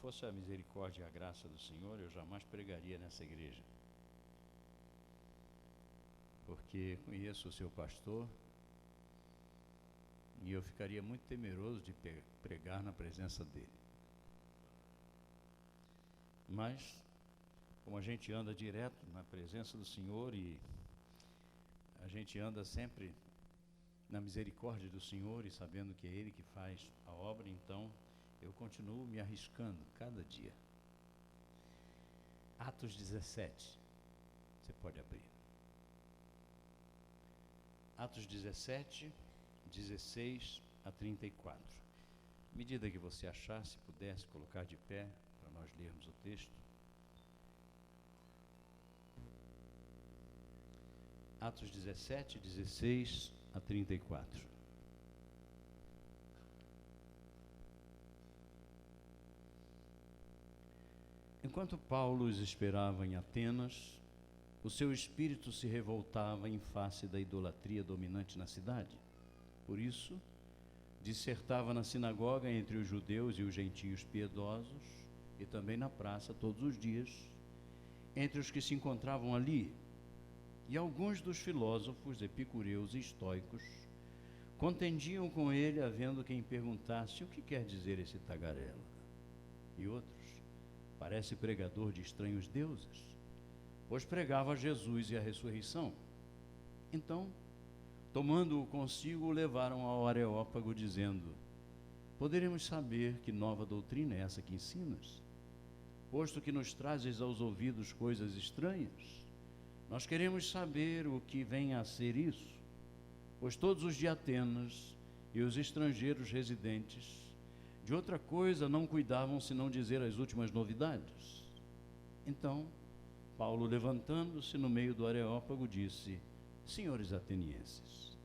fosse a misericórdia e a graça do Senhor, eu jamais pregaria nessa igreja. Porque conheço o seu pastor e eu ficaria muito temeroso de pregar na presença dele. Mas, como a gente anda direto na presença do Senhor e a gente anda sempre na misericórdia do Senhor e sabendo que é Ele que faz a obra, então eu continuo me arriscando cada dia. Atos 17, você pode abrir. Atos 17, 16 a 34. À medida que você achar, se pudesse colocar de pé para nós lermos o texto. Atos 17, 16 a 34. Enquanto Paulo os esperava em Atenas, o seu espírito se revoltava em face da idolatria dominante na cidade. Por isso, dissertava na sinagoga entre os judeus e os gentios piedosos, e também na praça todos os dias, entre os que se encontravam ali. E alguns dos filósofos epicureus e estoicos contendiam com ele, havendo quem perguntasse: o que quer dizer esse tagarela? E outros: parece pregador de estranhos deuses, pois pregava Jesus e a ressurreição. Então, tomando-o consigo, o levaram ao Areópago, dizendo: poderemos saber que nova doutrina é essa que ensinas? Posto que nos trazes aos ouvidos coisas estranhas, nós queremos saber o que vem a ser isso, pois todos os de Atenas e os estrangeiros residentes de outra coisa não cuidavam senão dizer as últimas novidades. Então, Paulo, levantando-se no meio do Areópago, disse: senhores atenienses,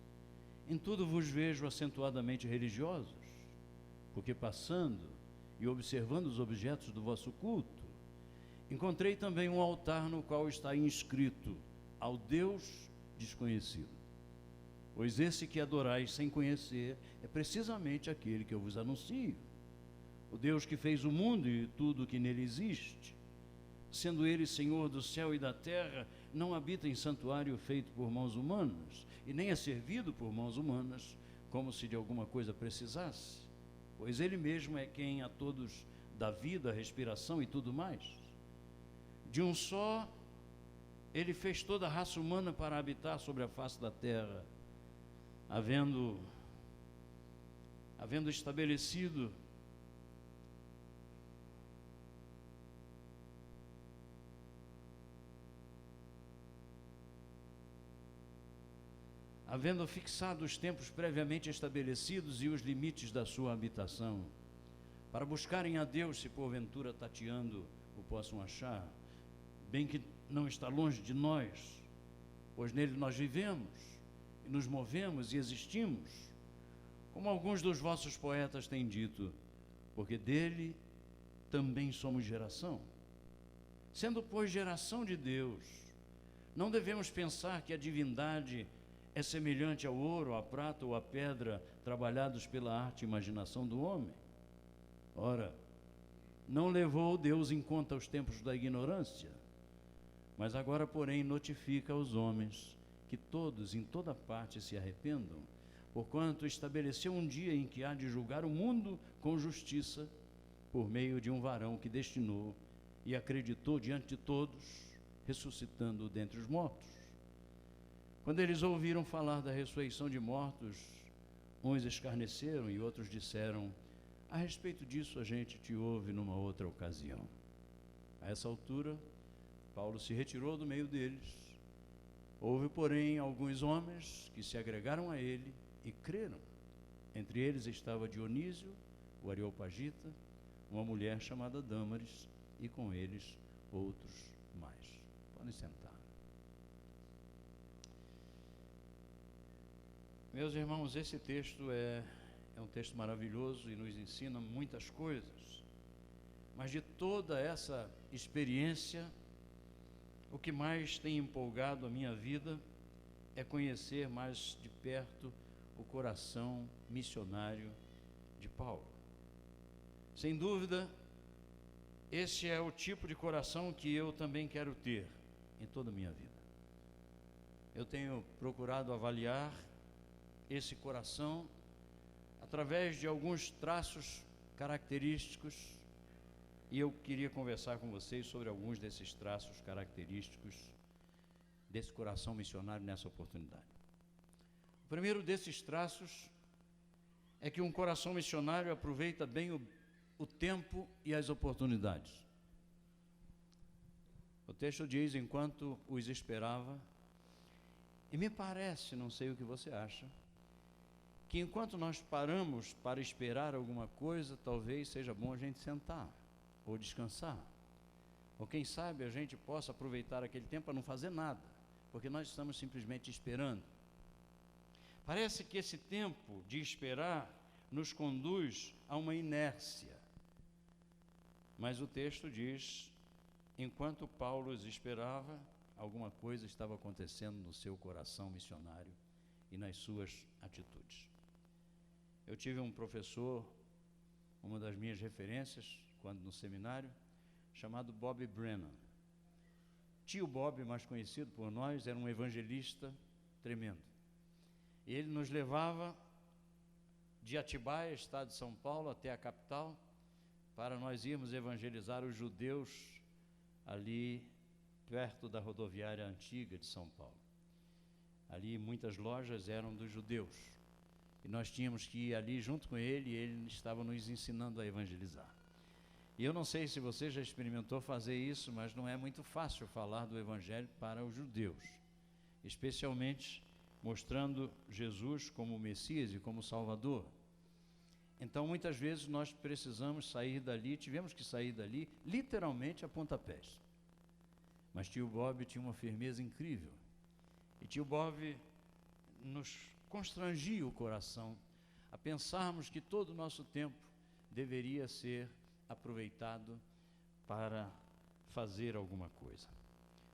em tudo vos vejo acentuadamente religiosos, porque passando e observando os objetos do vosso culto, encontrei também um altar no qual está inscrito: ao Deus desconhecido. Pois esse que adorais sem conhecer é precisamente aquele que eu vos anuncio, o Deus que fez o mundo e tudo o que nele existe. Sendo ele Senhor do céu e da terra, não habita em santuário feito por mãos humanas, e nem é servido por mãos humanas, como se de alguma coisa precisasse, pois ele mesmo é quem a todos dá vida, respiração e tudo mais. De um só, ele fez toda a raça humana para habitar sobre a face da terra, havendo estabelecido fixado os tempos previamente estabelecidos e os limites da sua habitação, para buscarem a Deus, se porventura tateando o possam achar, bem que não está longe de nós, pois nele nós vivemos, e nos movemos e existimos, como alguns dos vossos poetas têm dito, porque dele também somos geração. Sendo, pois, geração de Deus, não devemos pensar que a divindade é semelhante ao ouro, à prata ou à pedra, trabalhados pela arte e imaginação do homem. Ora, não levou Deus em conta os tempos da ignorância, mas agora, porém, notifica aos homens que todos, em toda parte, se arrependam, porquanto estabeleceu um dia em que há de julgar o mundo com justiça, por meio de um varão que destinou e acreditou diante de todos, ressuscitando dentre os mortos. Quando eles ouviram falar da ressurreição de mortos, uns escarneceram e outros disseram: a respeito disso a gente te ouve numa outra ocasião. A essa altura, Paulo se retirou do meio deles. Houve, porém, alguns homens que se agregaram a ele e creram. Entre eles estava Dionísio, o Areopagita, uma mulher chamada Dâmaris, e com eles outros mais. Podem sentar. Meus irmãos, esse texto é um texto maravilhoso e nos ensina muitas coisas, mas de toda essa experiência, o que mais tem empolgado a minha vida é conhecer mais de perto o coração missionário de Paulo. Sem dúvida, esse é o tipo de coração que eu também quero ter em toda a minha vida. Eu tenho procurado avaliar esse coração através de alguns traços característicos, e eu queria conversar com vocês sobre alguns desses traços característicos desse coração missionário nessa oportunidade. O primeiro desses traços é que um coração missionário aproveita bem o tempo e as oportunidades. O texto diz: enquanto os esperava, e me parece, não sei o que você acha, que enquanto nós paramos para esperar alguma coisa, talvez seja bom a gente sentar, ou descansar, ou quem sabe a gente possa aproveitar aquele tempo para não fazer nada, porque nós estamos simplesmente esperando. Parece que esse tempo de esperar nos conduz a uma inércia, mas o texto diz: enquanto Paulo os esperava, alguma coisa estava acontecendo no seu coração missionário e nas suas atitudes. Eu tive um professor, uma das minhas referências, quando no seminário, chamado Bob Brennan. Tio Bob, mais conhecido por nós, era um evangelista tremendo. E ele nos levava de Atibaia, estado de São Paulo, até a capital, para nós irmos evangelizar os judeus ali perto da rodoviária antiga de São Paulo. Ali muitas lojas eram dos judeus, e nós tínhamos que ir ali junto com ele, e ele estava nos ensinando a evangelizar. E eu não sei se você já experimentou fazer isso, mas não é muito fácil falar do evangelho para os judeus, especialmente mostrando Jesus como o Messias e como o Salvador. Então muitas vezes nós precisamos sair dali, tivemos que sair dali literalmente a pontapés. Mas tio Bob tinha uma firmeza incrível, e tio Bob nos constrangia o coração a pensarmos que todo o nosso tempo deveria ser aproveitado para fazer alguma coisa.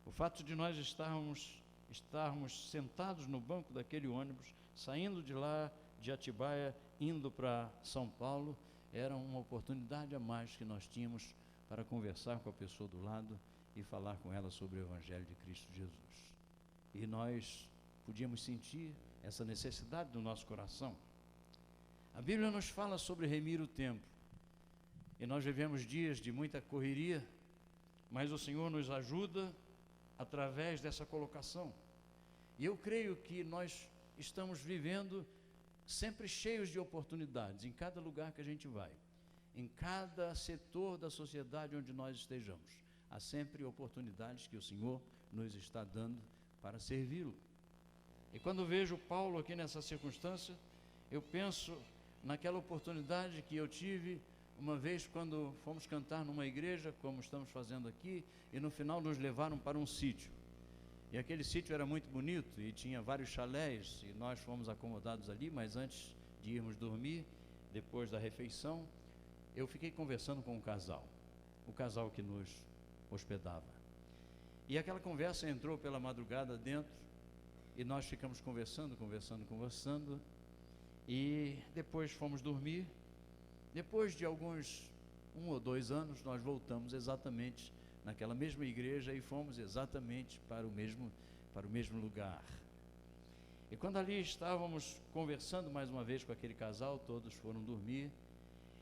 O fato de nós estarmos sentados no banco daquele ônibus, saindo de lá de Atibaia, indo para São Paulo, era uma oportunidade a mais que nós tínhamos para conversar com a pessoa do lado e falar com ela sobre o Evangelho de Cristo Jesus. E nós podíamos sentir essa necessidade do nosso coração. A Bíblia nos fala sobre remir o tempo, e nós vivemos dias de muita correria, mas o Senhor nos ajuda através dessa colocação. E eu creio que nós estamos vivendo sempre cheios de oportunidades, em cada lugar que a gente vai, em cada setor da sociedade onde nós estejamos. Há sempre oportunidades que o Senhor nos está dando para servi-lo. E quando vejo Paulo aqui nessa circunstância, eu penso naquela oportunidade que eu tive uma vez quando fomos cantar numa igreja, como estamos fazendo aqui, e no final nos levaram para um sítio. E aquele sítio era muito bonito e tinha vários chalés, e nós fomos acomodados ali, mas antes de irmos dormir, depois da refeição, eu fiquei conversando com o casal que nos hospedava. E aquela conversa entrou pela madrugada dentro, e nós ficamos conversando, e depois fomos dormir. Depois de alguns 1 ou 2 anos, nós voltamos exatamente naquela mesma igreja e fomos exatamente para o mesmo lugar. E quando ali estávamos conversando mais uma vez com aquele casal, todos foram dormir,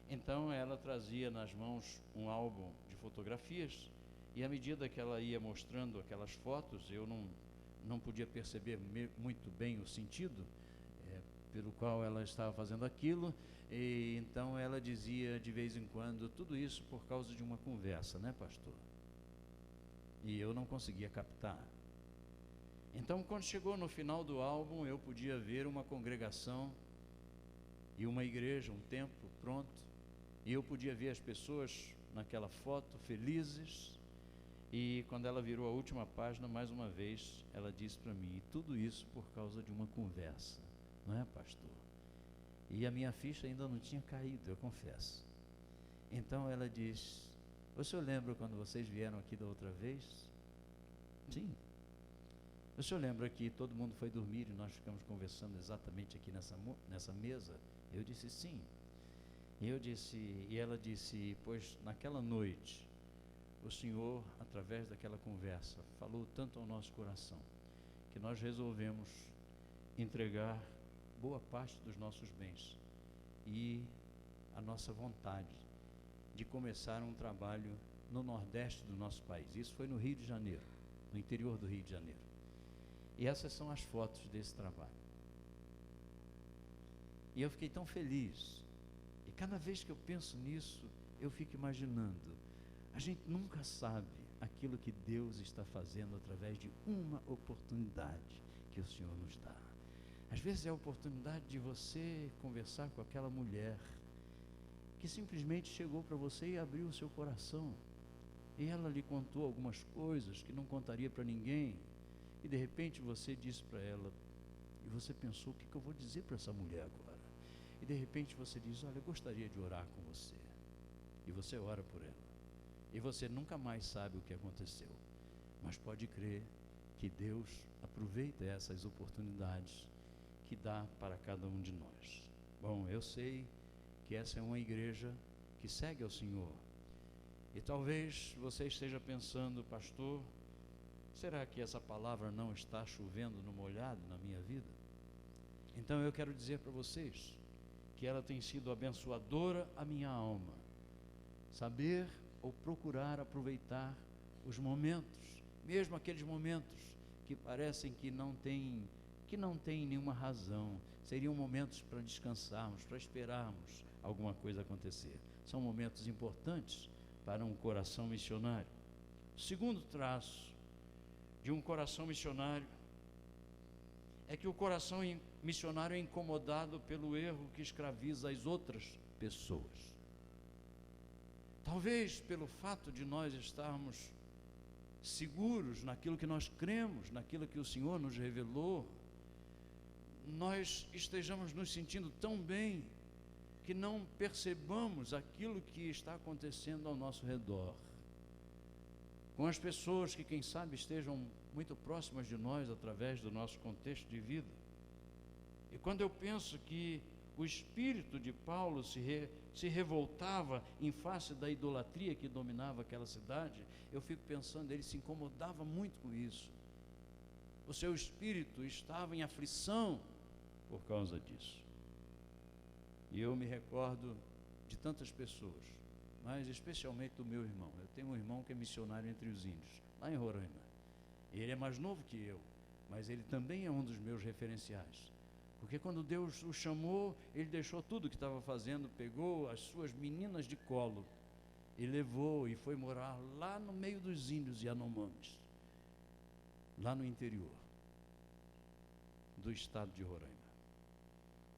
então ela trazia nas mãos um álbum de fotografias, e à medida que ela ia mostrando aquelas fotos, eu não podia perceber muito bem o sentido pelo qual ela estava fazendo aquilo, e então ela dizia de vez em quando: tudo isso por causa de uma conversa, né, pastor? E eu não conseguia captar. Então, quando chegou no final do álbum, eu podia ver uma congregação e uma igreja, um templo pronto, e eu podia ver as pessoas naquela foto felizes. E quando ela virou a última página, mais uma vez, ela disse para mim: e tudo isso por causa de uma conversa, não é, pastor? E a minha ficha ainda não tinha caído, eu confesso. Então ela diz: o senhor lembra quando vocês vieram aqui da outra vez? Sim. O senhor lembra que todo mundo foi dormir e nós ficamos conversando exatamente aqui nessa mesa? Eu disse sim. E ela disse: pois naquela noite o Senhor, através daquela conversa, falou tanto ao nosso coração, que nós resolvemos entregar boa parte dos nossos bens e a nossa vontade de começar um trabalho no Nordeste do nosso país. Isso foi no Rio de Janeiro, no interior do Rio de Janeiro. E essas são as fotos desse trabalho. E eu fiquei tão feliz. E cada vez que eu penso nisso, eu fico imaginando, a gente nunca sabe aquilo que Deus está fazendo através de uma oportunidade que o Senhor nos dá. Às vezes é a oportunidade de você conversar com aquela mulher que simplesmente chegou para você e abriu o seu coração. E ela lhe contou algumas coisas que não contaria para ninguém. E de repente você disse para ela, e você pensou, o que eu vou dizer para essa mulher agora? E de repente você diz, olha, eu gostaria de orar com você. E você ora por ela. E você nunca mais sabe o que aconteceu. Mas pode crer que Deus aproveita essas oportunidades que dá para cada um de nós. Bom, eu sei que essa é uma igreja que segue ao Senhor. E talvez você esteja pensando, pastor, será que essa palavra não está chovendo no molhado na minha vida? Então eu quero dizer para vocês que ela tem sido abençoadora à minha alma. Saber ou procurar aproveitar os momentos, mesmo aqueles momentos que parecem que não tem nenhuma razão, seriam momentos para descansarmos, para esperarmos alguma coisa acontecer. São momentos importantes para um coração missionário. O segundo traço de um coração missionário é que o coração missionário é incomodado pelo erro que escraviza as outras pessoas. Talvez pelo fato de nós estarmos seguros naquilo que nós cremos, naquilo que o Senhor nos revelou, nós estejamos nos sentindo tão bem que não percebamos aquilo que está acontecendo ao nosso redor. Com as pessoas que, quem sabe, estejam muito próximas de nós através do nosso contexto de vida. E quando eu penso que o espírito de Paulo se revoltava em face da idolatria que dominava aquela cidade, eu fico pensando, ele se incomodava muito com isso. O seu espírito estava em aflição por causa disso. E eu me recordo de tantas pessoas, mas especialmente do meu irmão. Eu tenho um irmão que é missionário entre os índios, lá em Roraima. Ele é mais novo que eu, mas ele também é um dos meus referenciais. Porque quando Deus o chamou, ele deixou tudo o que estava fazendo, pegou as suas meninas de colo e levou e foi morar lá no meio dos índios Yanomamis, lá no interior do estado de Roraima.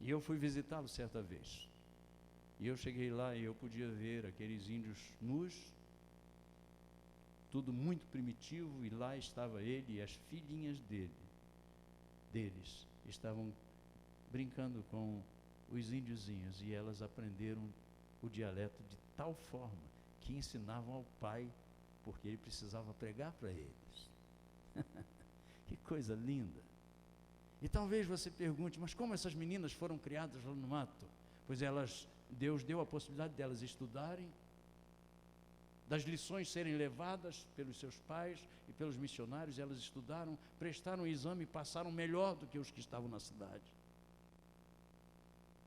E eu fui visitá-lo certa vez. E eu cheguei lá e eu podia ver aqueles índios nus, tudo muito primitivo, e lá estava ele e as filhinhas deles estavam brincando com os índiozinhos, e elas aprenderam o dialeto de tal forma que ensinavam ao pai, porque ele precisava pregar para eles. Que coisa linda! E talvez você pergunte, mas como essas meninas foram criadas lá no mato? Pois Deus deu a possibilidade delas estudarem, das lições serem levadas pelos seus pais e pelos missionários. Elas estudaram, prestaram o exame e passaram melhor do que os que estavam na cidade.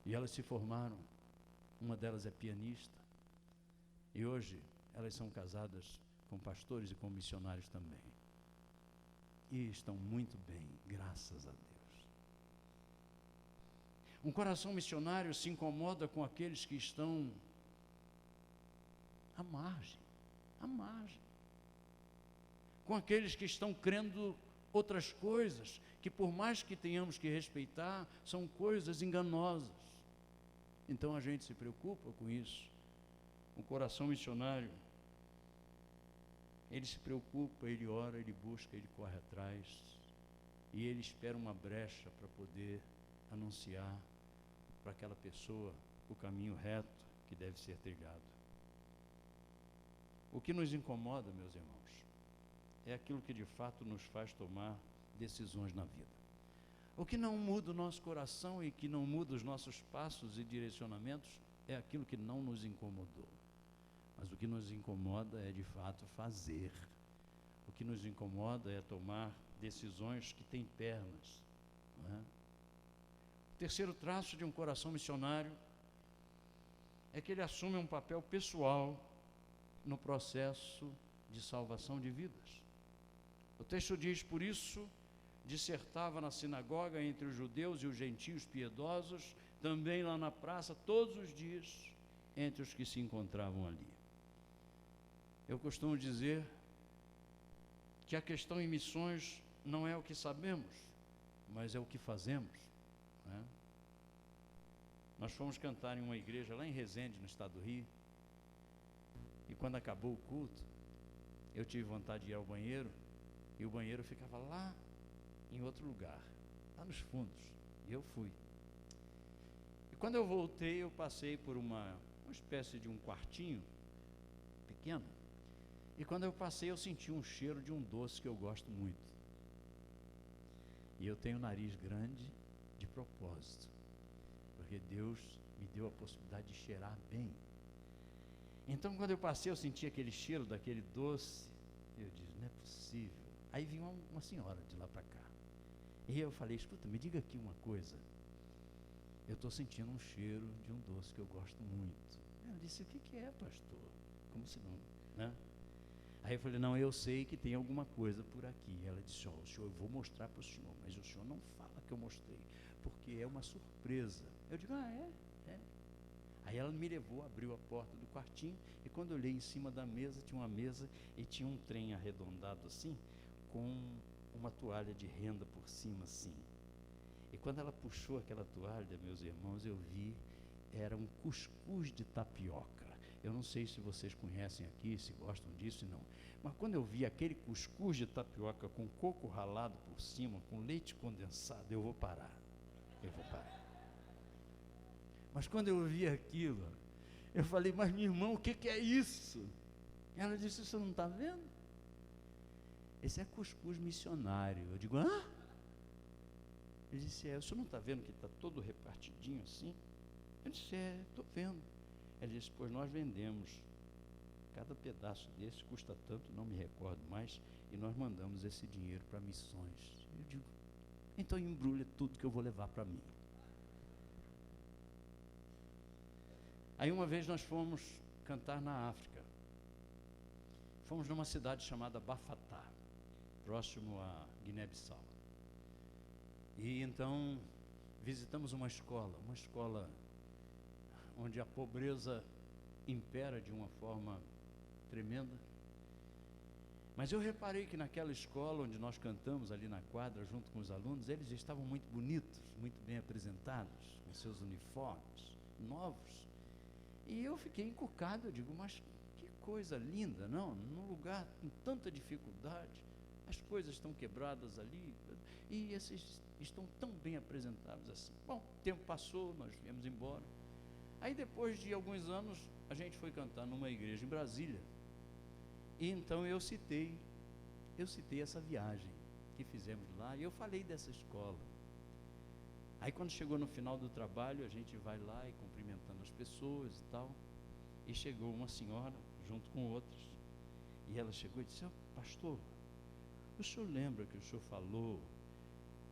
E elas se formaram. Uma delas é pianista. E hoje elas são casadas com pastores e com missionários também. E estão muito bem, graças a Deus. Um coração missionário se incomoda com aqueles que estão à margem. Com aqueles que estão crendo outras coisas, que por mais que tenhamos que respeitar, são coisas enganosas. Então a gente se preocupa com isso. Um coração missionário, ele se preocupa, ele ora, ele busca, ele corre atrás, e ele espera uma brecha para poder anunciar para aquela pessoa o caminho reto que deve ser trilhado. O que nos incomoda, meus irmãos, é aquilo que de fato nos faz tomar decisões na vida. O que não muda o nosso coração e que não muda os nossos passos e direcionamentos é aquilo que não nos incomodou. Mas o que nos incomoda é, de fato, fazer. O que nos incomoda é tomar decisões que têm pernas, não é? O terceiro traço de um coração missionário é que ele assume um papel pessoal no processo de salvação de vidas. O texto diz: por isso, dissertava na sinagoga entre os judeus e os gentios piedosos, também lá na praça, todos os dias, entre os que se encontravam ali. Eu costumo dizer que a questão em missões não é o que sabemos, mas é o que fazemos, né? Nós fomos cantar em uma igreja lá em Resende, no estado do Rio, e quando acabou o culto, eu tive vontade de ir ao banheiro, e o banheiro ficava lá em outro lugar, lá nos fundos, e eu fui. E quando eu voltei, eu passei por uma espécie de um quartinho pequeno, e quando eu passei, eu senti um cheiro de um doce que eu gosto muito. E eu tenho nariz grande de propósito, porque Deus me deu a possibilidade de cheirar bem. Então, quando eu passei, eu senti aquele cheiro daquele doce. Eu disse: não é possível. Aí vinha uma senhora de lá para cá. E eu falei: escuta, me diga aqui uma coisa. Eu estou sentindo um cheiro de um doce que eu gosto muito. Ela disse: o que é, pastor? Como se não, né? Aí eu falei: não, eu sei que tem alguma coisa por aqui. Ela disse: o senhor, eu vou mostrar para o senhor, mas o senhor não fala que eu mostrei, porque é uma surpresa. Eu digo: é. Aí ela me levou, abriu a porta do quartinho, e quando eu olhei em cima da mesa, tinha uma mesa e tinha um trem arredondado assim, com uma toalha de renda por cima assim. E quando ela puxou aquela toalha, meus irmãos, eu vi, era um cuscuz de tapioca. Eu não sei se vocês conhecem aqui, se gostam disso, não. Mas quando eu vi aquele cuscuz de tapioca com coco ralado por cima, com leite condensado, eu vou parar. Mas quando eu vi aquilo, eu falei: mas minha irmã, o que é isso? Ela disse: você não está vendo? Esse é cuscuz missionário. Eu digo: hã? Ele disse: o senhor não está vendo que está todo repartidinho assim? Eu disse: estou vendo. Ela disse: pois nós vendemos, cada pedaço desse custa tanto, não me recordo mais, e nós mandamos esse dinheiro para missões. Eu digo: então embrulha tudo que eu vou levar para mim. Aí uma vez nós fomos cantar na África. Fomos numa cidade chamada Bafatá, próximo a Guiné-Bissau. E então visitamos uma escola onde a pobreza impera de uma forma tremenda. Mas eu reparei que naquela escola onde nós cantamos ali na quadra junto com os alunos, eles estavam muito bonitos, muito bem apresentados, com seus uniformes novos. E eu fiquei encucado. Eu digo: mas que coisa linda, não? Num lugar com tanta dificuldade, as coisas estão quebradas ali, e esses estão tão bem apresentados assim. Bom, o tempo passou, nós viemos embora. Aí depois de alguns anos, a gente foi cantar numa igreja em Brasília, e então eu citei essa viagem que fizemos lá, e eu falei dessa escola. Aí quando chegou no final do trabalho, a gente vai lá e cumprimentando as pessoas e tal, e chegou uma senhora junto com outras, e ela chegou e disse: pastor, o senhor lembra que o senhor falou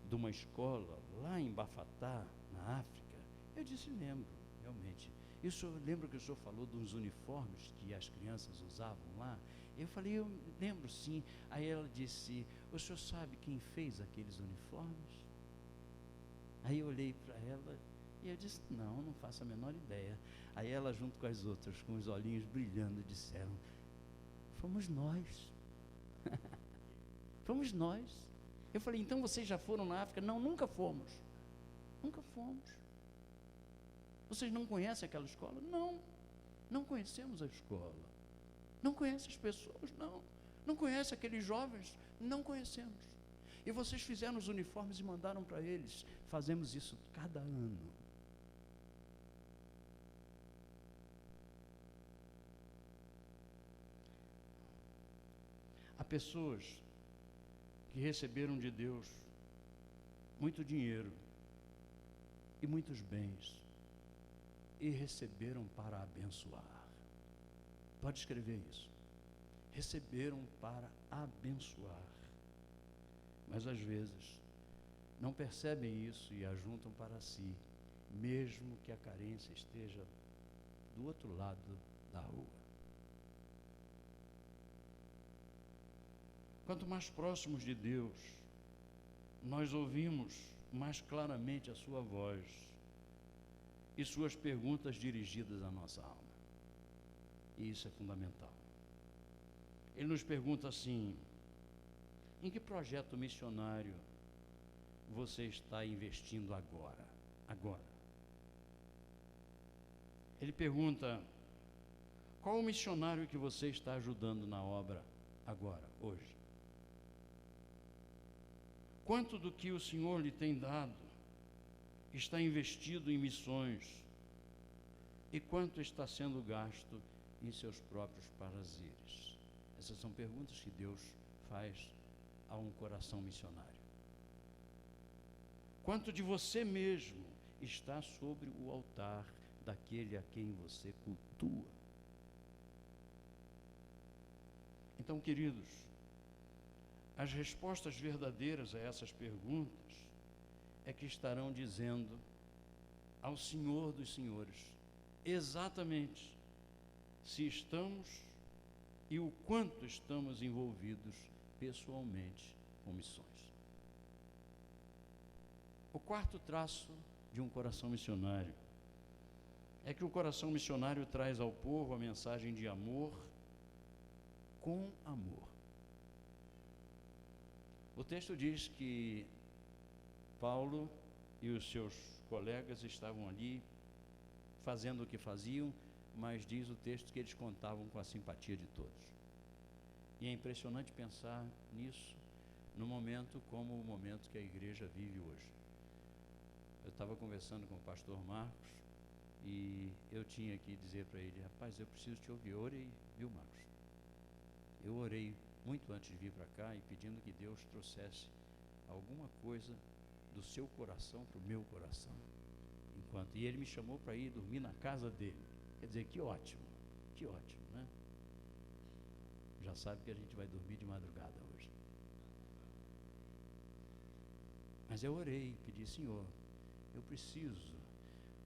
de uma escola lá em Bafatá, na África? Eu disse: lembro, realmente. E o senhor lembra que o senhor falou dos uniformes que as crianças usavam lá? Eu falei: eu lembro sim. Aí ela disse: o senhor sabe quem fez aqueles uniformes? Aí eu olhei para ela e eu disse: não faço a menor ideia. Aí ela, junto com as outras, com os olhinhos brilhando, disseram: fomos nós. Fomos nós. Eu falei: então vocês já foram na África? Não, nunca fomos. Nunca fomos. Vocês não conhecem aquela escola? Não conhecemos a escola. Não conhecem as pessoas? Não conhecem aqueles jovens? Não conhecemos. E vocês fizeram os uniformes e mandaram para eles. Fazemos isso cada ano. Há pessoas que receberam de Deus muito dinheiro e muitos bens, e receberam para abençoar. Pode escrever isso. Receberam para abençoar. Mas às vezes não percebem isso e ajuntam para si, mesmo que a carência esteja do outro lado da rua. Quanto mais próximos de Deus, nós ouvimos mais claramente a sua voz e suas perguntas dirigidas à nossa alma. E isso é fundamental. Ele nos pergunta assim: em que projeto missionário você está investindo agora? Agora. Ele pergunta: qual o missionário que você está ajudando na obra agora, hoje? Quanto do que o Senhor lhe tem dado está investido em missões e quanto está sendo gasto em seus próprios prazeres? Essas são perguntas que Deus faz a um coração missionário. Quanto de você mesmo está sobre o altar daquele a quem você cultua? Então, queridos, as respostas verdadeiras a essas perguntas é que estarão dizendo ao Senhor dos Senhores exatamente se estamos e o quanto estamos envolvidos pessoalmente com missões. O quarto traço de um coração missionário é que o coração missionário traz ao povo a mensagem de amor com amor. O texto diz que Paulo e os seus colegas estavam ali fazendo o que faziam, mas diz o texto que eles contavam com a simpatia de todos. E é impressionante pensar nisso no momento como o momento que a igreja vive hoje. Eu estava conversando com o pastor Marcos e eu tinha que dizer para ele: rapaz, eu preciso te ouvir. Eu orei, viu, Marcos? Eu orei muito antes de vir para cá e pedindo que Deus trouxesse alguma coisa do seu coração para o meu coração. E ele me chamou para ir dormir na casa dele. Quer dizer, que ótimo, né? Já sabe que a gente vai dormir de madrugada hoje. Mas eu orei, pedi: Senhor, eu preciso,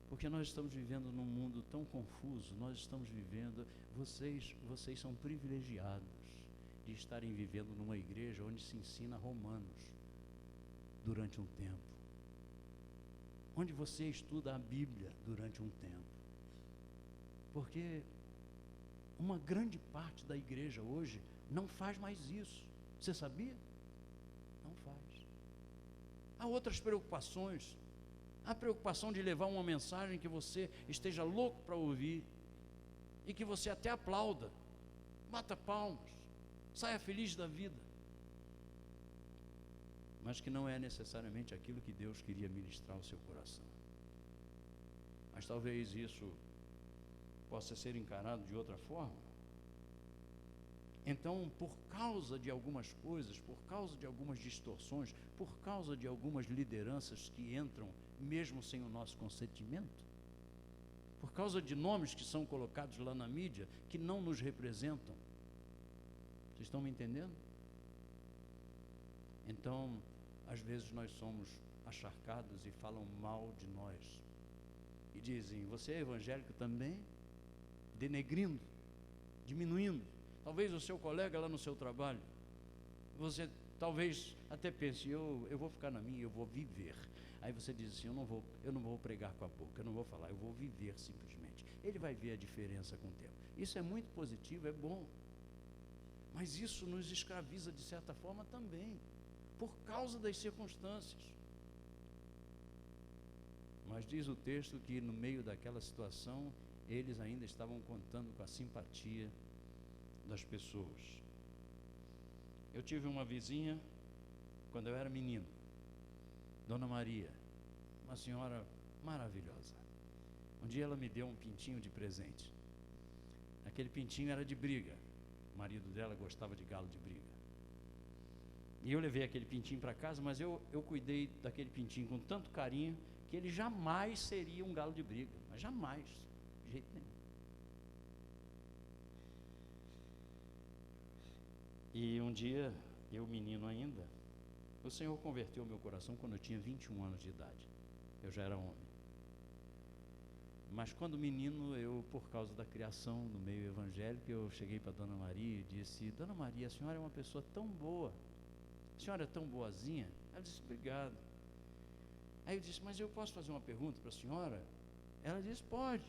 porque nós estamos vivendo num mundo tão confuso, nós estamos vivendo, vocês são privilegiados de estarem vivendo numa igreja onde se ensina Romanos durante um tempo, onde você estuda a Bíblia durante um tempo, porque uma grande parte da igreja hoje não faz mais isso. Você sabia? Não faz. Há outras preocupações. Há a preocupação de levar uma mensagem que você esteja louco para ouvir e que você até aplauda, bata palmas, saia feliz da vida, mas que não é necessariamente aquilo que Deus queria ministrar ao seu coração. Mas talvez isso possa ser encarado de outra forma. Então, por causa de algumas coisas, por causa de algumas distorções, por causa de algumas lideranças que entram mesmo sem o nosso consentimento, por causa de nomes que são colocados lá na mídia que não nos representam. Vocês estão me entendendo? Então, às vezes nós somos acharcados e falam mal de nós. E dizem: você é evangélico também? Denegrindo, diminuindo. Talvez o seu colega lá no seu trabalho, você talvez até pense: eu vou ficar na minha, eu vou viver. Aí você diz assim: eu não vou pregar com a boca, eu não vou falar, eu vou viver simplesmente. Ele vai ver a diferença com o tempo. Isso é muito positivo, é bom. Mas isso nos escraviza de certa forma também, por causa das circunstâncias. Mas diz o texto que no meio daquela situação, eles ainda estavam contando com a simpatia das pessoas. Eu tive uma vizinha, quando eu era menino, Dona Maria, uma senhora maravilhosa. Um dia ela me deu um pintinho de presente. Aquele pintinho era de briga. O marido dela gostava de galo de briga. E eu levei aquele pintinho para casa, mas eu cuidei daquele pintinho com tanto carinho que ele jamais seria um galo de briga. Mas jamais, de jeito nenhum. E um dia, eu menino ainda, o Senhor converteu meu coração quando eu tinha 21 anos de idade. Eu já era homem. Mas quando menino, eu, por causa da criação no meio evangélico, eu cheguei para Dona Maria e disse: Dona Maria, a senhora é uma pessoa tão boa, a senhora é tão boazinha. Ela disse: obrigado. Aí eu disse: mas eu posso fazer uma pergunta para a senhora? Ela disse: pode.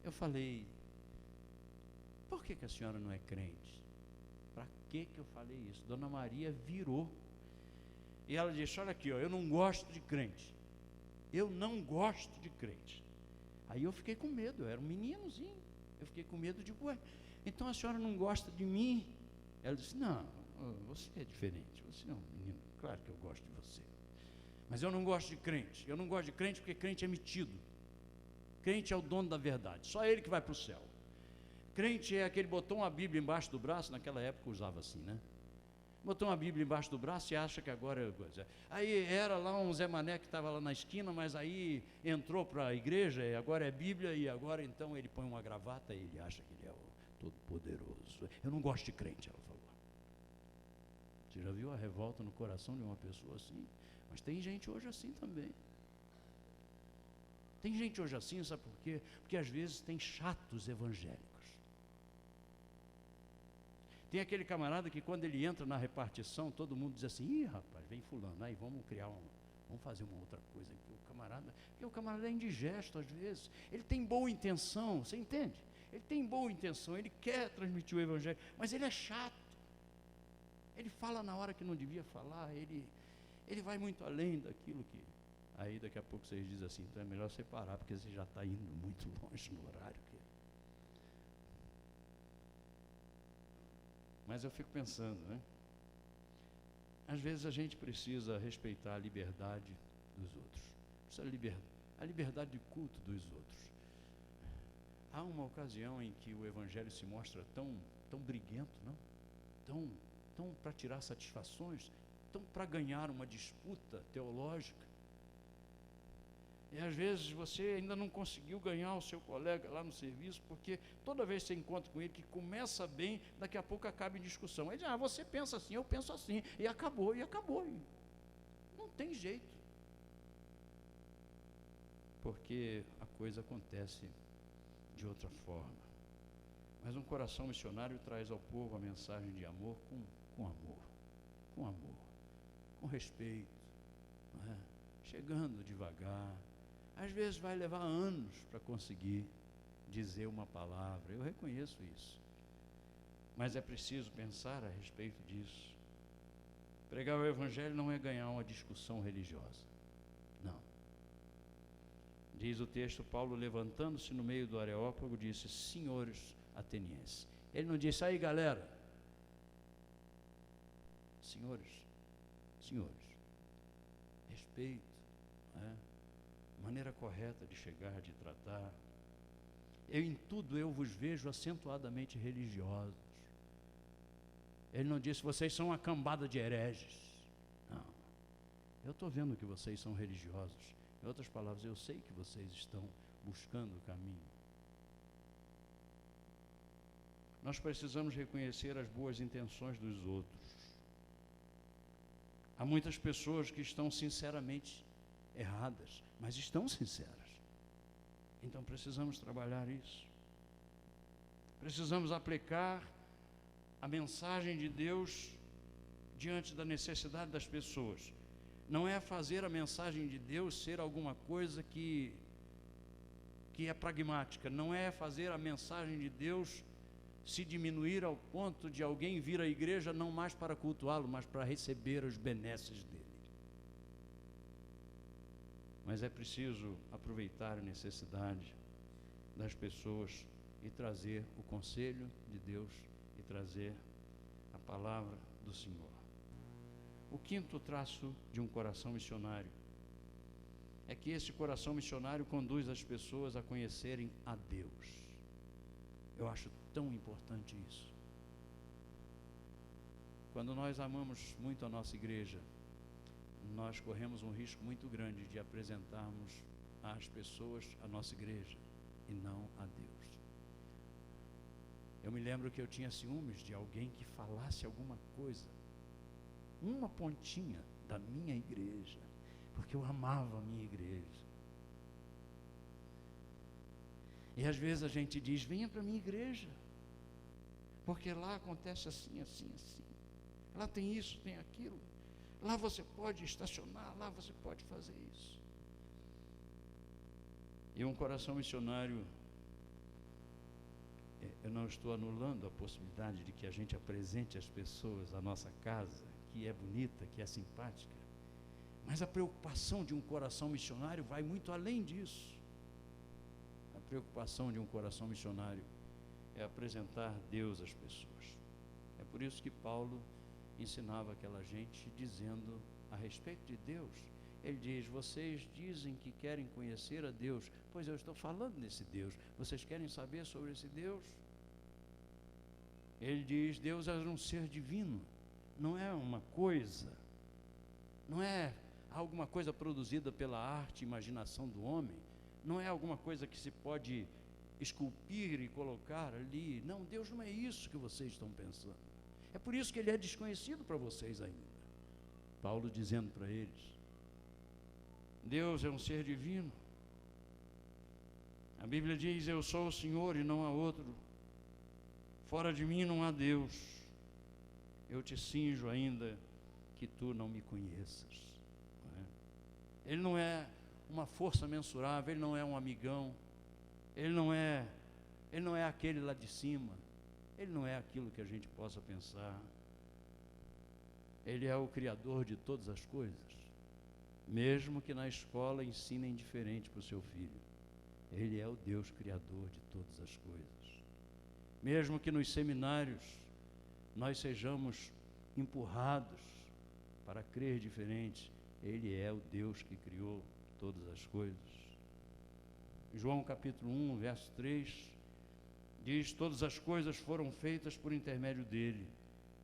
Eu falei: por que a senhora não é crente? Para que eu falei isso? Dona Maria virou. E ela disse: olha aqui, ó, eu não gosto de crente. Eu não gosto de crente. Aí eu fiquei com medo, eu era um meninozinho. Eu fiquei com medo, digo: ué, então a senhora não gosta de mim? Ela disse: não, você é diferente, você é um menino, claro que eu gosto de você. Mas eu não gosto de crente. Eu não gosto de crente porque crente é metido. Crente é o dono da verdade, só ele que vai para o céu. Crente é aquele que botou uma Bíblia embaixo do braço, naquela época usava assim, né? Botou uma Bíblia embaixo do braço e acha que agora é coisa. Aí era lá um Zé Mané que estava lá na esquina, mas aí entrou para a igreja, e agora é Bíblia, e agora então ele põe uma gravata e ele acha que ele é o Todo-Poderoso. Eu não gosto de crente, ela falou. Você já viu a revolta no coração de uma pessoa assim? Mas tem gente hoje assim também. Tem gente hoje assim, sabe por quê? Porque às vezes tem chatos evangélicos. Tem aquele camarada que quando ele entra na repartição, todo mundo diz assim: ih, rapaz, vem fulano, aí vamos fazer uma outra coisa aqui. Porque o camarada é indigesto às vezes. Ele tem boa intenção, você entende? Ele tem boa intenção, ele quer transmitir o evangelho, mas ele é chato. Ele fala na hora que não devia falar, ele vai muito além daquilo que... Aí daqui a pouco vocês dizem assim: então é melhor você parar, porque você já está indo muito longe no horário. Mas eu fico pensando, né? Às vezes a gente precisa respeitar a liberdade dos outros. A liberdade de culto dos outros. Há uma ocasião em que o evangelho se mostra tão briguento, não? Tão para tirar satisfações, tão para ganhar uma disputa teológica. E às vezes você ainda não conseguiu ganhar o seu colega lá no serviço, porque toda vez que você encontra com ele, que começa bem, daqui a pouco acaba em discussão. Ele diz: ah, você pensa assim, eu penso assim, e acabou. Não tem jeito. Porque a coisa acontece de outra forma. Mas um coração missionário traz ao povo a mensagem de amor com amor, com respeito, não é? Chegando devagar. Às vezes vai levar anos para conseguir dizer uma palavra, eu reconheço isso. Mas é preciso pensar a respeito disso. Pregar o evangelho não é ganhar uma discussão religiosa, não. Diz o texto: Paulo, levantando-se no meio do Areópago, disse: senhores atenienses. Ele não disse: aí galera, senhores, respeito, né? Maneira correta de chegar, de tratar. Em tudo eu vos vejo acentuadamente religiosos. Ele não disse: vocês são uma cambada de hereges. Não, eu estou vendo que vocês são religiosos. Em outras palavras, eu sei que vocês estão buscando o caminho. Nós precisamos reconhecer as boas intenções dos outros. Há muitas pessoas que estão sinceramente erradas, mas estão sinceras. Então precisamos trabalhar isso. Precisamos aplicar a mensagem de Deus diante da necessidade das pessoas. Não é fazer a mensagem de Deus ser alguma coisa que é pragmática. Não é fazer a mensagem de Deus se diminuir ao ponto de alguém vir à igreja não mais para cultuá-lo, mas para receber os benesses dele. Mas é preciso aproveitar a necessidade das pessoas e trazer o conselho de Deus e trazer a palavra do Senhor. O quinto traço de um coração missionário é que esse coração missionário conduz as pessoas a conhecerem a Deus. Eu acho tão importante isso. Quando nós amamos muito a nossa igreja, nós corremos um risco muito grande de apresentarmos às pessoas a nossa igreja e não a Deus. Eu me lembro que eu tinha ciúmes de alguém que falasse alguma coisa, uma pontinha da minha igreja, porque eu amava a minha igreja. E às vezes a gente diz: venha para a minha igreja, porque lá acontece assim, assim, assim. Lá tem isso, tem aquilo. Lá você pode estacionar, lá você pode fazer isso. E um coração missionário, eu não estou anulando a possibilidade de que a gente apresente às pessoas a nossa casa, que é bonita, que é simpática, mas a preocupação de um coração missionário vai muito além disso. A preocupação de um coração missionário é apresentar Deus às pessoas. É por isso que Paulo ensinava aquela gente dizendo a respeito de Deus. Ele diz: vocês dizem que querem conhecer a Deus, pois eu estou falando desse Deus. Vocês querem saber sobre esse Deus? Ele diz: Deus é um ser divino, não é uma coisa, não é alguma coisa produzida pela arte e imaginação do homem, não é alguma coisa que se pode esculpir e colocar ali. Não, Deus não é isso que vocês estão pensando. É por isso que ele é desconhecido para vocês ainda. Paulo dizendo para eles: Deus é um ser divino. A Bíblia diz: eu sou o Senhor e não há outro. Fora de mim não há Deus. Eu te cinjo ainda que tu não me conheças. Não é? Ele não é uma força mensurável, ele não é um amigão, ele não é aquele lá de cima, ele não é aquilo que a gente possa pensar. Ele é o Criador de todas as coisas. Mesmo que na escola ensinem diferente para o seu filho, ele é o Deus Criador de todas as coisas. Mesmo que nos seminários nós sejamos empurrados para crer diferente, ele é o Deus que criou todas as coisas. João capítulo 1, verso 3, diz: todas as coisas foram feitas por intermédio dele,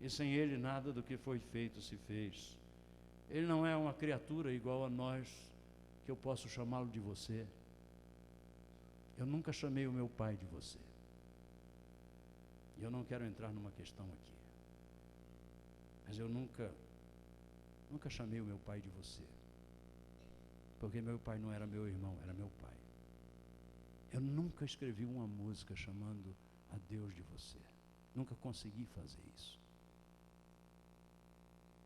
e sem ele nada do que foi feito se fez. Ele não é uma criatura igual a nós, que eu posso chamá-lo de você. Eu nunca chamei o meu pai de você. E eu não quero entrar numa questão aqui, mas eu nunca chamei o meu pai de você, porque meu pai não era meu irmão, era meu pai. Eu nunca escrevi uma música chamando a Deus de você. Nunca consegui fazer isso.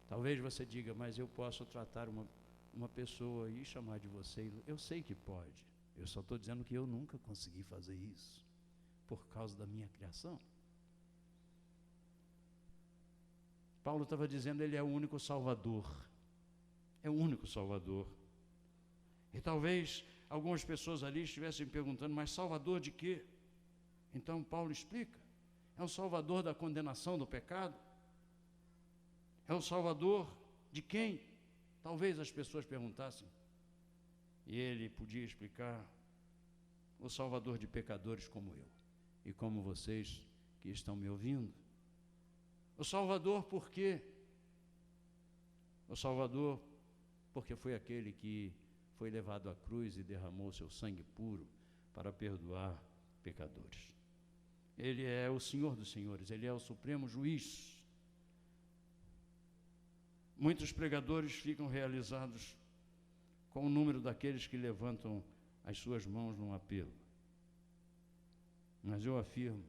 Talvez você diga: mas eu posso tratar uma pessoa e chamar de você. Eu sei que pode. Eu só estou dizendo que eu nunca consegui fazer isso, por causa da minha criação. Paulo estava dizendo: ele é o único Salvador. É o único Salvador. E talvez algumas pessoas ali estivessem perguntando: mas Salvador de quê? Então Paulo explica: é o Salvador da condenação do pecado? É o Salvador de quem? Talvez as pessoas perguntassem. E ele podia explicar: o Salvador de pecadores como eu e como vocês que estão me ouvindo. O Salvador por quê? O Salvador porque foi aquele que foi levado à cruz e derramou seu sangue puro para perdoar pecadores. Ele é o Senhor dos senhores, ele é o supremo juiz. Muitos pregadores ficam realizados com o número daqueles que levantam as suas mãos num apelo. Mas eu afirmo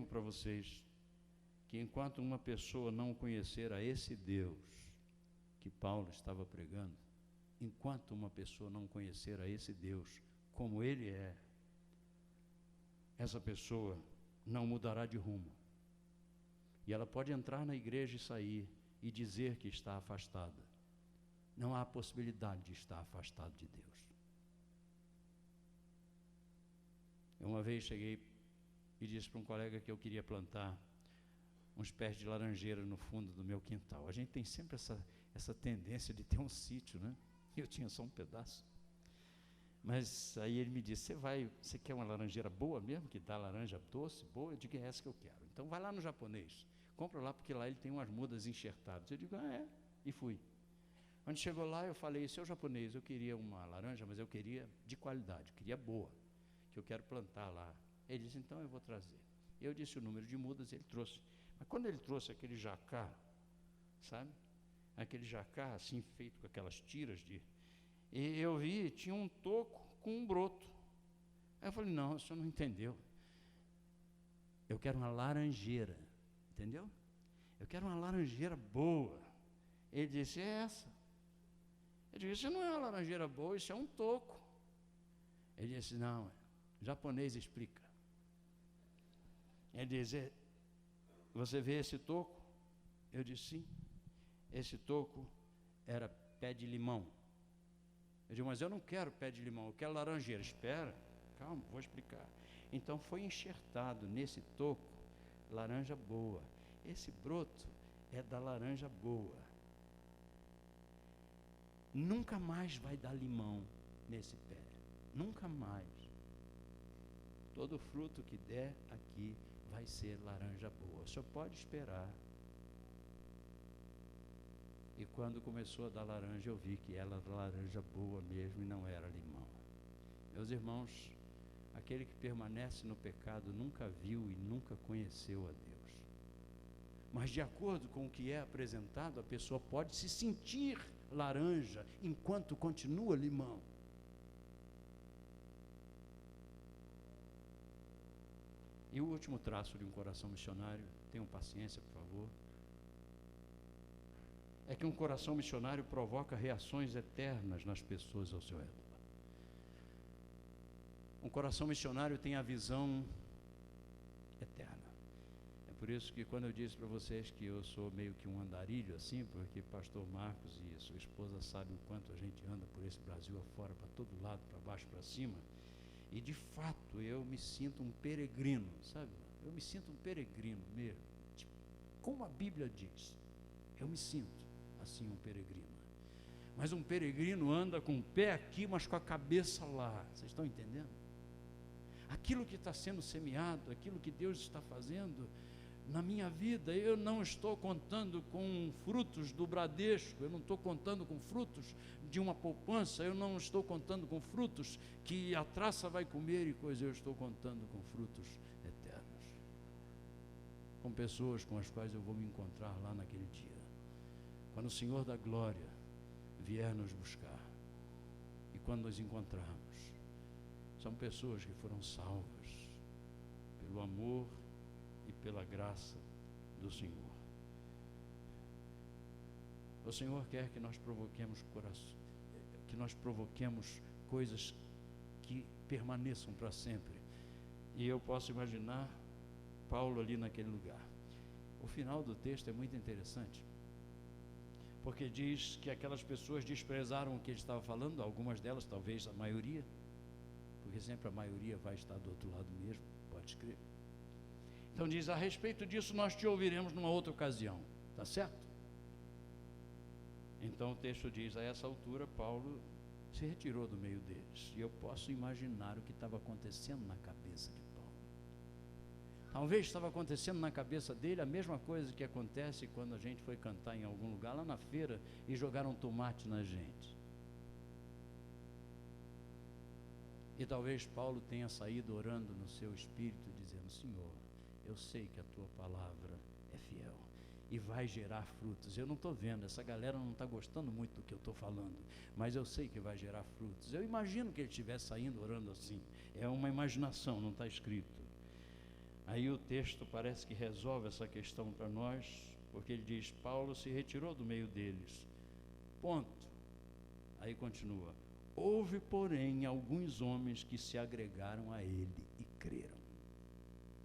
para vocês que enquanto uma pessoa não conhecer a esse Deus que Paulo estava pregando, enquanto uma pessoa não conhecer a esse Deus como ele é, essa pessoa não mudará de rumo. E ela pode entrar na igreja e sair e dizer que está afastada. Não há possibilidade de estar afastado de Deus. Eu uma vez cheguei e disse para um colega que eu queria plantar uns pés de laranjeira no fundo do meu quintal. A gente tem sempre essa tendência de ter um sítio, né? Eu tinha só um pedaço. Mas aí ele me disse: você quer uma laranjeira boa mesmo, que dá laranja doce, boa? Eu digo: é essa que eu quero. Então vai lá no japonês, compra lá, porque lá ele tem umas mudas enxertadas. Eu digo: é. E fui. Quando chegou lá, eu falei: seu japonês, eu queria uma laranja, mas eu queria de qualidade, queria boa, que eu quero plantar lá Ele disse, então eu vou trazer. Eu disse o número de mudas, ele trouxe. Mas quando ele trouxe aquele jacá, sabe? Aquele jacá assim, feito com aquelas tiras de... E eu vi, tinha um toco com um broto. Aí eu falei, não, o senhor não entendeu. Eu quero uma laranjeira, entendeu? Eu quero uma laranjeira boa. Ele disse, é essa. Eu disse, isso não é uma laranjeira boa, isso é um toco. Ele disse, não, japonês explica. Ele disse, você vê esse toco? Eu disse, sim. Esse toco era pé de limão. Eu disse, mas eu não quero pé de limão, eu quero laranjeira. Espera, calma, vou explicar. Então foi enxertado nesse toco laranja boa. Esse broto é da laranja boa. Nunca mais vai dar limão nesse pé. Nunca mais. Todo fruto que der aqui vai ser laranja boa. Só pode esperar. E quando começou a dar laranja, eu vi que era laranja boa mesmo e não era limão. Meus irmãos, aquele que permanece no pecado nunca viu e nunca conheceu a Deus. Mas de acordo com o que é apresentado, a pessoa pode se sentir laranja enquanto continua limão. E o último traço de um coração missionário, tenham paciência, por favor, é que um coração missionário provoca reações eternas nas pessoas ao seu redor. Um coração missionário tem a visão eterna. É por isso que quando eu disse para vocês que eu sou meio que um andarilho assim, porque pastor Marcos e sua esposa sabem o quanto a gente anda por esse Brasil afora, para todo lado, para baixo, para cima, e de fato eu me sinto um peregrino, sabe? Eu me sinto um peregrino mesmo, tipo, como a Bíblia diz, eu me sinto assim um peregrino. Mas um peregrino anda com o pé aqui, mas com a cabeça lá. Vocês estão entendendo? Aquilo que está sendo semeado, aquilo que Deus está fazendo na minha vida, eu não estou contando com frutos do Bradesco, eu não estou contando com frutos de uma poupança, eu não estou contando com frutos que a traça vai comer e coisa, eu estou contando com frutos eternos, com pessoas com as quais eu vou me encontrar lá naquele dia, quando o Senhor da glória vier nos buscar, e quando nos encontrarmos, são pessoas que foram salvas pelo amor e pela graça do Senhor. O Senhor quer que nós provoquemos que nós provoquemos coisas que permaneçam para sempre. E eu posso imaginar Paulo ali naquele lugar. O final do texto é muito interessante, porque diz que aquelas pessoas desprezaram o que ele estava falando, algumas delas, talvez a maioria, porque sempre a maioria vai estar do outro lado mesmo, pode crer. Então diz, a respeito disso nós te ouviremos numa outra ocasião, tá certo? Então o texto diz, a essa altura Paulo se retirou do meio deles, e eu posso imaginar o que estava acontecendo na cabeça de Paulo. Talvez estava acontecendo na cabeça dele a mesma coisa que acontece quando a gente foi cantar em algum lugar lá na feira e jogaram tomate na gente. E talvez Paulo tenha saído orando no seu espírito, dizendo, Senhor, eu sei que a tua palavra é fiel e vai gerar frutos. Eu não estou vendo, essa galera não está gostando muito do que eu estou falando, mas eu sei que vai gerar frutos. Eu imagino que ele estivesse saindo orando assim. É uma imaginação, não está escrito. Aí o texto parece que resolve essa questão para nós, porque ele diz, Paulo se retirou do meio deles. Ponto. Aí continua. Houve, porém, alguns homens que se agregaram a ele e creram.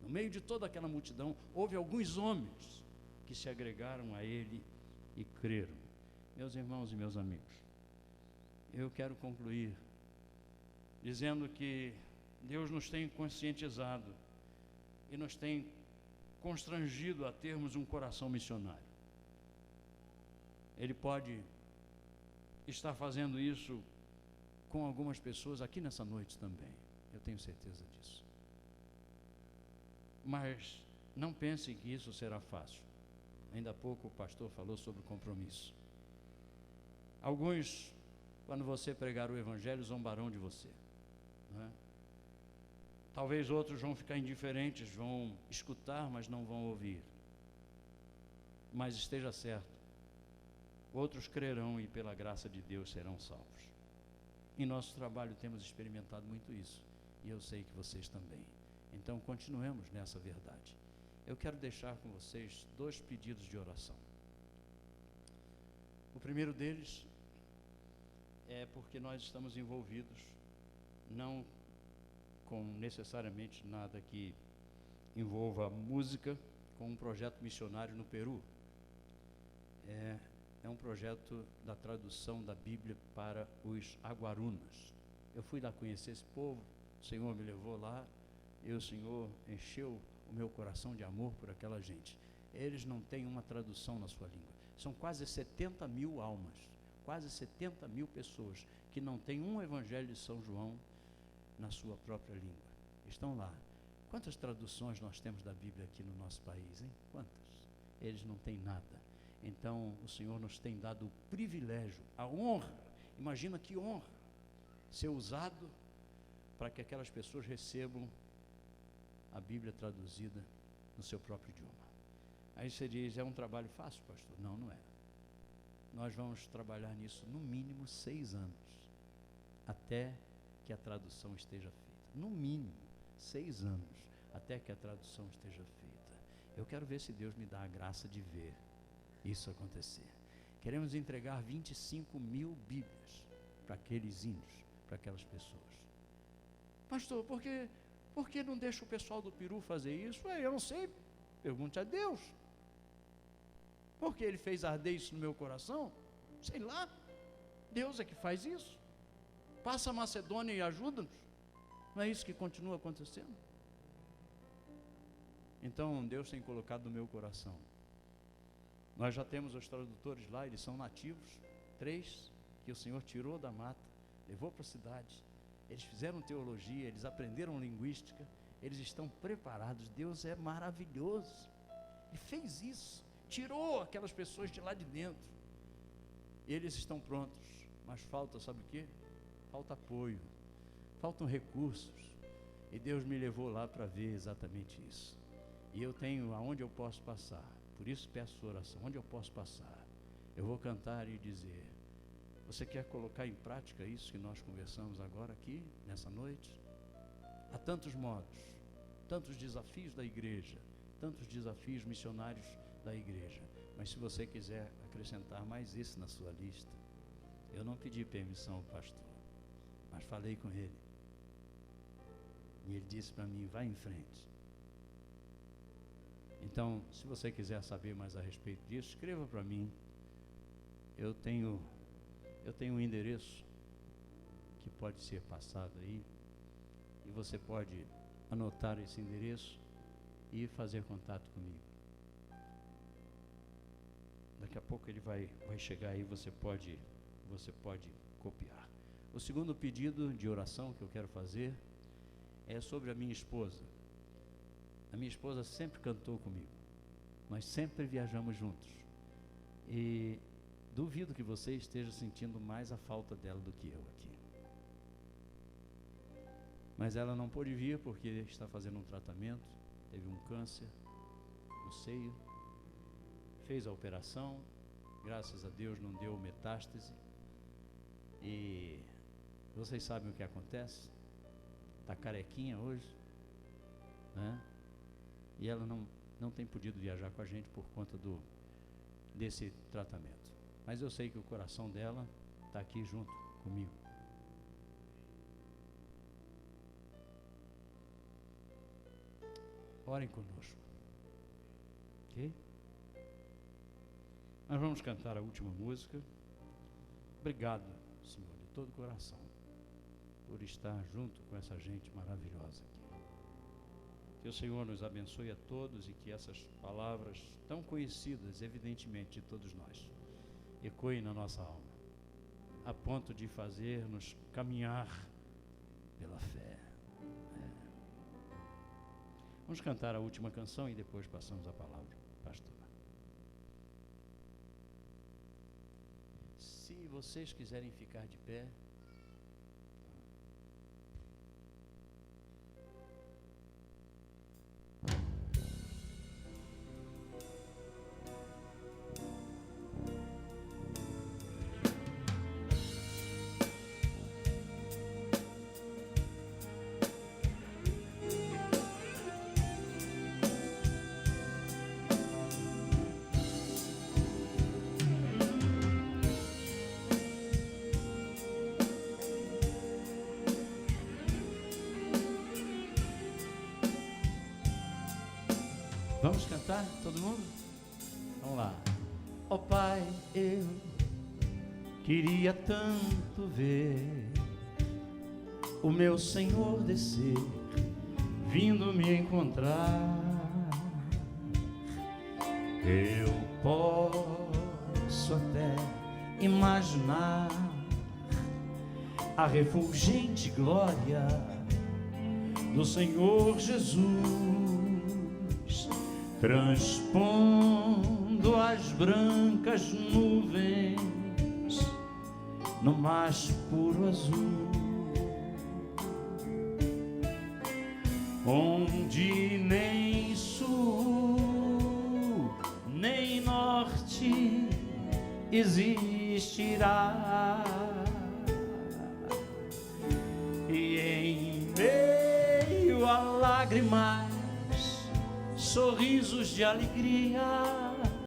No meio de toda aquela multidão, houve alguns homens que se agregaram a ele e creram. Meus irmãos e meus amigos, eu quero concluir dizendo que Deus nos tem conscientizado e nos tem constrangido a termos um coração missionário. Ele pode estar fazendo isso com algumas pessoas aqui nessa noite também, eu tenho certeza disso. Mas não pensem que isso será fácil. Ainda há pouco o pastor falou sobre o compromisso. Alguns, quando você pregar o evangelho, zombarão de você, não é? Talvez outros vão ficar indiferentes, vão escutar, mas não vão ouvir. Mas esteja certo, outros crerão e pela graça de Deus serão salvos. Em nosso trabalho temos experimentado muito isso, e eu sei que vocês também. Então continuemos nessa verdade. Eu quero deixar com vocês 2 pedidos de oração. O primeiro deles é porque nós estamos envolvidos, não com necessariamente nada que envolva música, com um projeto missionário no Peru. É um projeto da tradução da Bíblia para os aguarunas. Eu fui lá conhecer esse povo, o Senhor me levou lá, e o Senhor encheu o meu coração de amor por aquela gente. Eles não têm uma tradução na sua língua. São quase 70 mil almas, quase 70 mil pessoas que não têm um evangelho de São João na sua própria língua. Estão lá. Quantas traduções nós temos da Bíblia aqui no nosso país, hein? Quantas? Eles não têm nada. Então o Senhor nos tem dado o privilégio, a honra, imagina que honra, ser usado para que aquelas pessoas recebam a Bíblia traduzida no seu próprio idioma. Aí você diz, é um trabalho fácil, pastor? Não, não é. Nós vamos trabalhar nisso no mínimo 6 anos, até que a tradução esteja feita. No mínimo 6 anos, até que a tradução esteja feita. Eu quero ver se Deus me dá a graça de ver isso acontecer. Queremos entregar 25 mil Bíblias para aqueles índios, para aquelas pessoas. Pastor, por que não deixa o pessoal do Peru fazer isso? Eu não sei, pergunte a Deus. Por que Ele fez arder isso no meu coração? Sei lá, Deus é que faz isso. Passa a Macedônia e ajuda-nos. Não é isso que continua acontecendo? Então Deus tem colocado no meu coração. Nós já temos os tradutores lá, eles são nativos, 3 que o Senhor tirou da mata, levou para a cidade. Eles fizeram teologia, eles aprenderam linguística, eles estão preparados. Deus é maravilhoso. Ele fez isso, tirou aquelas pessoas de lá de dentro. Eles estão prontos, mas falta, sabe o quê? Falta apoio, faltam recursos. E Deus me levou lá para ver exatamente isso. E eu tenho aonde eu posso passar. Por isso peço sua oração. Onde eu posso passar? Eu vou cantar e dizer: você quer colocar em prática isso que nós conversamos agora aqui, nessa noite? Há tantos modos, tantos desafios da igreja, tantos desafios missionários da igreja. Mas se você quiser acrescentar mais esse na sua lista, eu não pedi permissão ao pastor, mas falei com ele. E ele disse para mim: vai em frente. Então, se você quiser saber mais a respeito disso, escreva para mim. Eu tenho um endereço que pode ser passado aí, e você pode anotar esse endereço e fazer contato comigo. Daqui a pouco ele vai chegar aí, você pode copiar. O segundo pedido de oração que eu quero fazer é sobre a minha esposa. A minha esposa sempre cantou comigo. Nós sempre viajamos juntos. E duvido que você esteja sentindo mais a falta dela do que eu aqui. Mas ela não pôde vir porque está fazendo um tratamento, teve um câncer no seio, fez a operação, graças a Deus não deu metástase. E vocês sabem o que acontece? Está carequinha hoje, né? E ela não tem podido viajar com a gente por conta desse tratamento. Mas eu sei que o coração dela está aqui junto comigo. Orem conosco. Ok? Nós vamos cantar a última música. Obrigado, Senhor, de todo o coração, por estar junto com essa gente maravilhosa aqui. Que o Senhor nos abençoe a todos e que essas palavras tão conhecidas, evidentemente, de todos nós, ecoem na nossa alma, a ponto de fazer-nos caminhar pela fé. Vamos cantar a última canção e depois passamos a palavra, pastor. Se vocês quiserem ficar de pé. Vamos cantar, todo mundo? Vamos lá. Ó Pai, eu queria tanto ver o meu Senhor descer, vindo me encontrar. Eu posso até imaginar a refulgente glória do Senhor Jesus, transpondo as brancas nuvens no mais puro azul, onde nem sul nem norte existirá, e em meio a lágrimas, sorrisos de alegria,